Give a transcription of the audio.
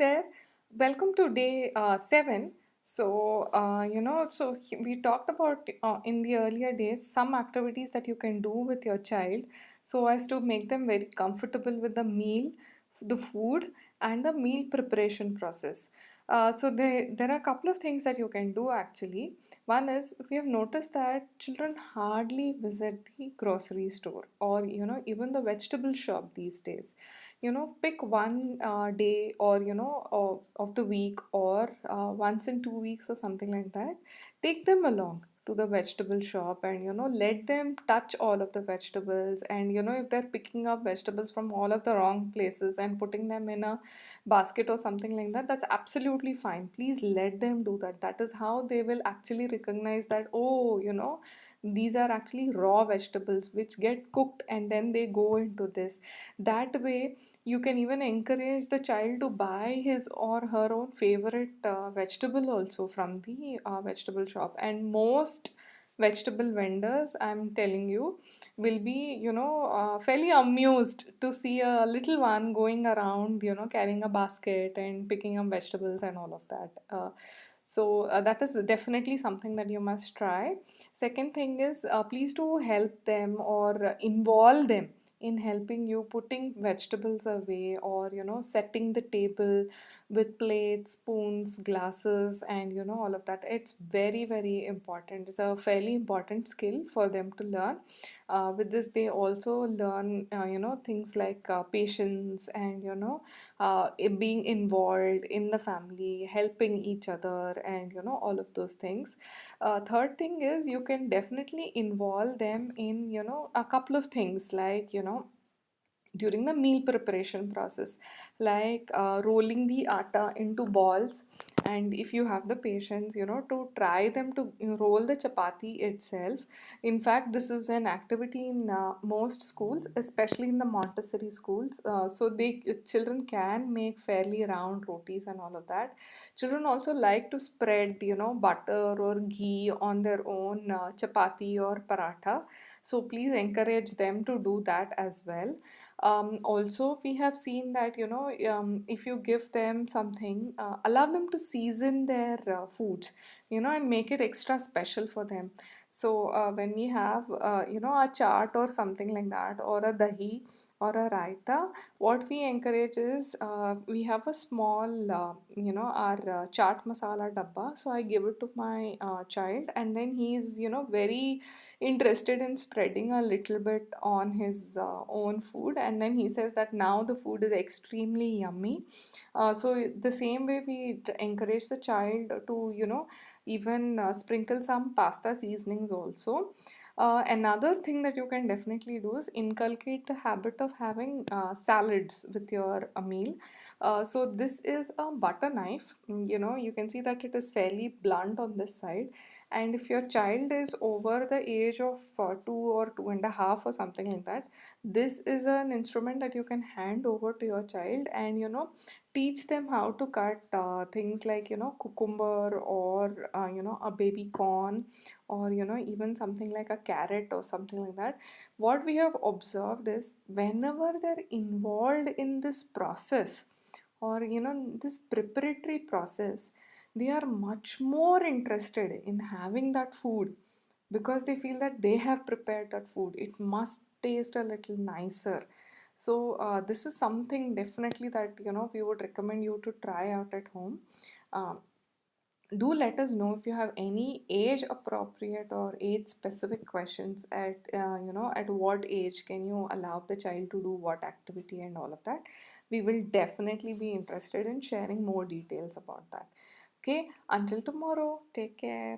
there. Welcome to day 7. We talked about in the earlier days some activities that you can do with your child so as to make them very comfortable with the meal, the food, and the meal preparation process. There are a couple of things that you can do actually. One is we have noticed that children hardly visit the grocery store or even the vegetable shop these days. Pick one day or of the week or once in 2 weeks or something like that. Take them along to the vegetable shop and let them touch all of the vegetables, and if they're picking up vegetables from all of the wrong places and putting them in a basket or something like that, that's absolutely fine. Please let them do that. That is how they will actually recognize that, oh, these are actually raw vegetables which get cooked and then they go into this. That way you can even encourage the child to buy his or her own favorite vegetable also from the vegetable shop. And most vegetable vendors, I'm telling you, will be fairly amused to see a little one going around, carrying a basket and picking up vegetables and all of that. That is definitely something that you must try. Second thing is, please do help them or involve them in helping you putting vegetables away, or setting the table with plates, spoons, glasses, and all of that. It's very, very important. It's a fairly important skill for them to learn. With this they also learn things like patience and being involved in the family, helping each other, and all of those things. Third thing is, you can definitely involve them in a couple of things, like during the meal preparation process, like rolling the atta into balls. And if you have the patience, to try them to roll the chapati itself. In fact, this is an activity in most schools, especially in the Montessori schools. So they children can make fairly round rotis and all of that. Children also like to spread butter or ghee on their own chapati or paratha. So please encourage them to do that as well. Also, we have seen that if you give them something, allow them to season their foods, and make it extra special for them. So when we have a chaat or something like that, or a dahi or a raita, what we encourage is, we have a small our chaat masala dabba. So I give it to my child, and then he's very interested in spreading a little bit on his own food, and then he says that now the food is extremely yummy. So the same way we encourage the child to even sprinkle some pasta seasonings also. Another thing that you can definitely do is inculcate the habit of having salads with your meal. So this is a butter knife. You can see that it is fairly blunt on this side, and if your child is over the age of 2 or 2.5 or something like that, this is an instrument that you can hand over to your child, and teach them how to cut things like cucumber, or a baby corn, or even something like a carrot or something like that. What we have observed is, whenever they're involved in this process, or this preparatory process, they are much more interested in having that food, because they feel that they have prepared that food, it must taste a little nicer. So this is something definitely that we would recommend you to try out at home. Um, do let us know if you have any age appropriate or age specific questions, at at what age can you allow the child to do what activity and all of that. We will definitely be interested in sharing more details about that. Okay, until tomorrow, take care.